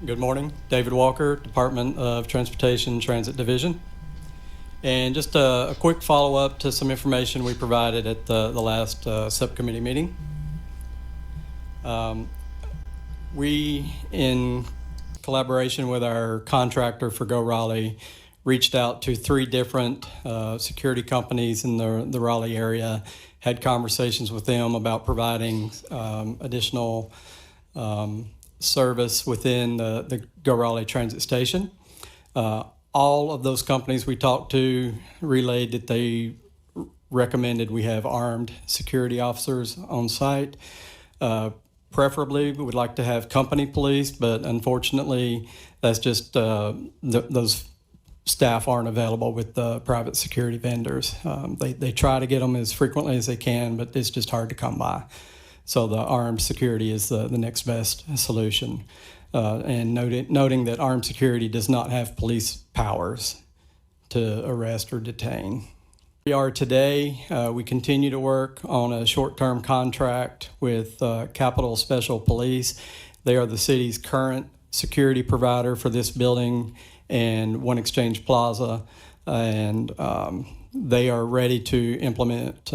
Good morning. David Walker, Department of Transportation Transit Division. And just a quick follow-up to some information we provided at the last subcommittee meeting. We, in collaboration with our contractor for GoRaleigh, reached out to 3 different security companies in the Raleigh area, had conversations with them about providing additional service within the GoRaleigh transit station. All of those companies we talked to relayed that they recommended we have armed security officers on site. Preferably, we would like to have company police, but unfortunately, that's just those staff aren't available with the private security vendors. They try to get them as frequently as they can, but it's just hard to come by. So the armed security is the next best solution. And noting that armed security does not have police powers to arrest or detain. We are today, we continue to work on a short-term contract with Capitol Special Police. They are the city's current security provider for this building and One Exchange Plaza. And they are ready to implement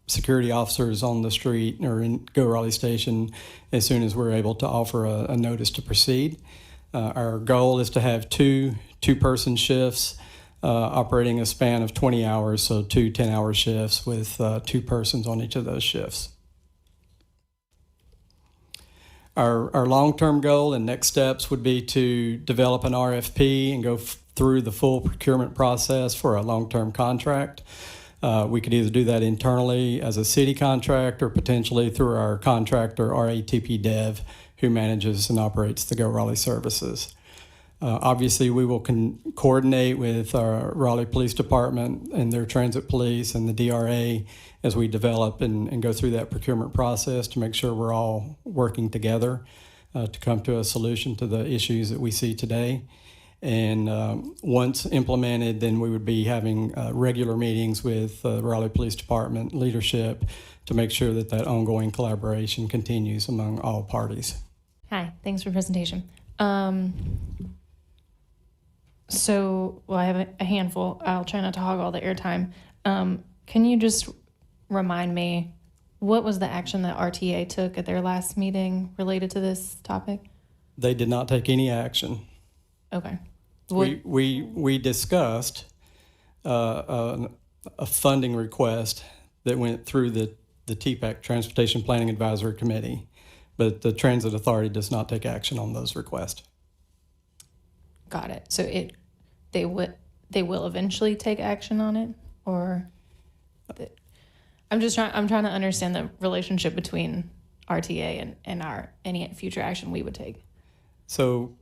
security officers on the street or in GoRaleigh Station as soon as we're able to offer a notice to proceed. Our goal is to have two-person shifts operating a span of 20 hours, so 2 10-hour shifts with 2 persons on each of those shifts. Our long-term goal and next steps would be to develop an RFP and go through the full procurement process for a long-term contract. We could either do that internally as a city contract or potentially through our contractor, RATP Dev, who manages and operates the GoRaleigh services. Obviously, we will coordinate with our Raleigh Police Department and their transit police and the DRA as we develop and go through that procurement process to make sure we're all working together to come to a solution to the issues that we see today. And once implemented, then we would be having regular meetings with the Raleigh Police Department leadership to make sure that that ongoing collaboration continues among all parties. Hi, thanks for the presentation. So, I have a handful. I'll try not to hog all the airtime. Can you just remind me, what was the action that RTA took at their last meeting related to this topic? They did not take any action. Okay. We discussed a funding request that went through the TPAC, Transportation Planning Advisory Committee, but the Transit Authority does not take action on those requests. Got it. So they will eventually take action on it, or I'm trying to understand the relationship between RTA and any future action we would take. So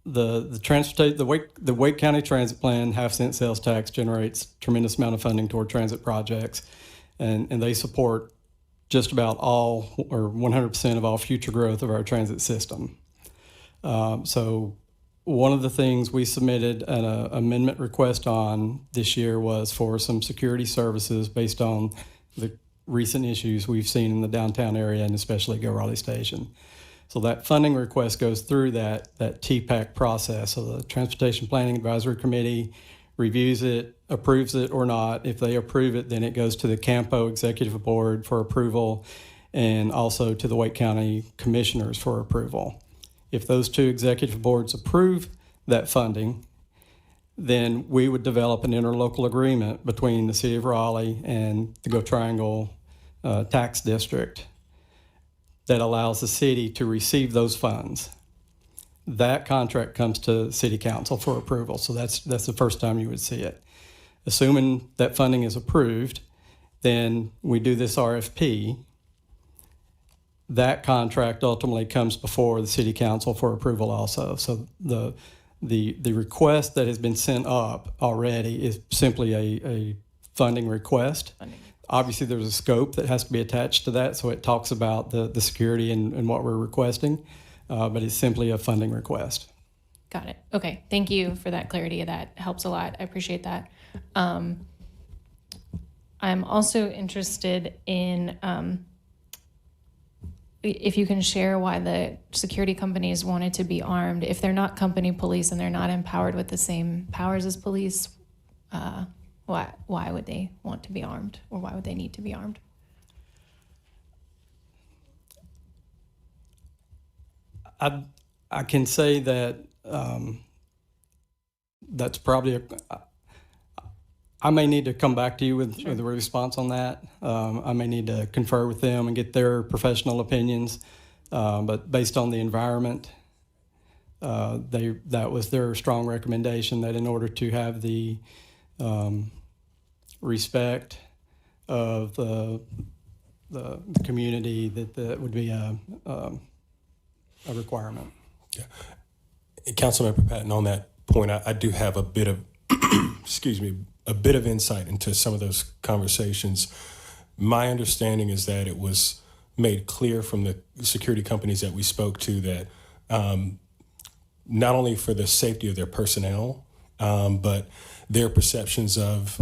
the Wake County Transit Plan half-cent sales tax generates tremendous amount of funding toward transit projects, and they support just about all or 100% of all future growth of our transit system. So one of the things we submitted an amendment request on this year was for some security services based on the recent issues we've seen in the downtown area and especially GoRaleigh Station. So that funding request goes through that TPAC process. So the Transportation Planning Advisory Committee reviews it, approves it or not. If they approve it, then it goes to the CAMPO Executive Board for approval and also to the Wake County Commissioners for approval. If those 2 executive boards approve that funding, then we would develop an interlocal agreement between the City of Raleigh and the Go Triangle Tax District that allows the city to receive those funds. That contract comes to City Council for approval, so that's the first time you would see it. Assuming that funding is approved, then we do this RFP. That contract ultimately comes before the City Council for approval also. So the request that has been sent up already is simply a funding request. Obviously, there's a scope that has to be attached to that, so it talks about the security and what we're requesting, but it's simply a funding request. Got it. Okay, thank you for that clarity. That helps a lot. I appreciate that. I'm also interested in if you can share why the security companies wanted to be armed. If they're not company police and they're not empowered with the same powers as police, why would they want to be armed, or why would they need to be armed? I can say that that's probably I may need to come back to you with a response on that. I may need to confer with them and get their professional opinions. But based on the environment, that was their strong recommendation, that in order to have the respect of the community, that would be a requirement. Yeah. Councilmember Patton, on that point, I do have a bit of, excuse me, a bit of insight into some of those conversations. My understanding is that it was made clear from the security companies that we spoke to that not only for the safety of their personnel, but their perceptions of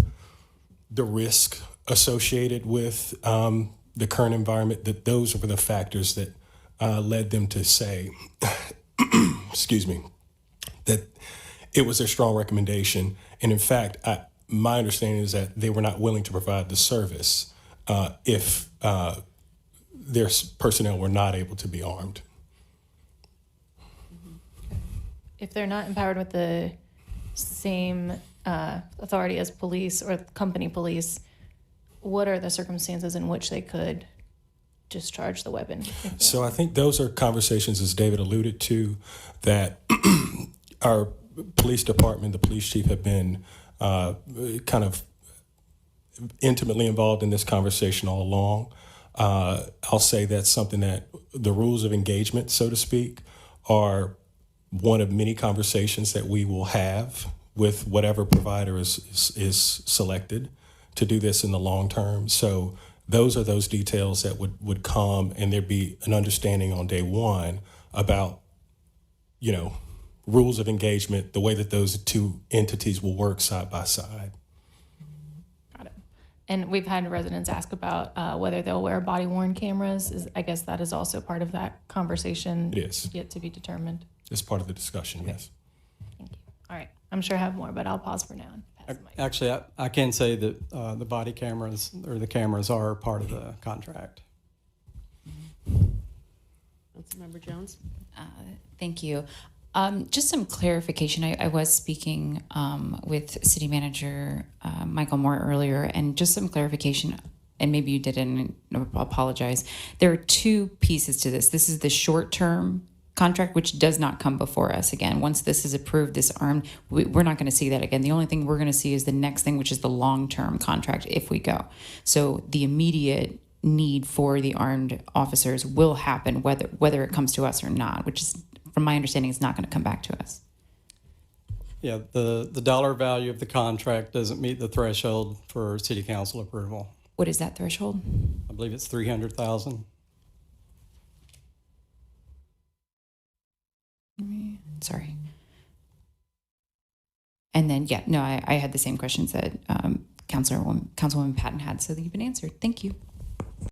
the risk associated with the current environment, that those were the factors that led them to say, excuse me, that it was their strong recommendation. And in fact, my understanding is that they were not willing to provide the service if their personnel were not able to be armed. If they're not empowered with the same authority as police or company police, what are the circumstances in which they could discharge the weapon? So I think those are conversations, as David alluded to, that our police department, the police chief, have been kind of intimately involved in this conversation all along. I'll say that's something that the rules of engagement, so to speak, are one of many conversations that we will have with whatever provider is selected to do this in the long term. So those are those details that would come, and there'd be an understanding on day one about, rules of engagement, the way that those two entities will work side by side. Got it. And we've had residents ask about whether they'll wear body-worn cameras. I guess that is also part of that conversation. It is. Yet to be determined. It's part of the discussion, yes. Thank you. All right. I'm sure I have more, but I'll pause for now and pass the mic. Actually, I can say that the body cameras, or the cameras, are part of the contract. Councilmember Jones? Thank you. Just some clarification. I was speaking with City Manager Michael Moore earlier, and just some clarification, and maybe you didn't, apologize. There are two pieces to this. This is the short-term contract, which does not come before us again. Once this is approved, this armed, we're not going to see that again. The only thing we're going to see is the next thing, which is the long-term contract if we go. So the immediate need for the armed officers will happen whether it comes to us or not, which is, from my understanding, is not going to come back to us. Yeah, the dollar value of the contract doesn't meet the threshold for city council approval. What is that threshold? I believe it's $300,000. Sorry. And then, I had the same questions that Councilwoman Patton had, so you've been answered. Thank you.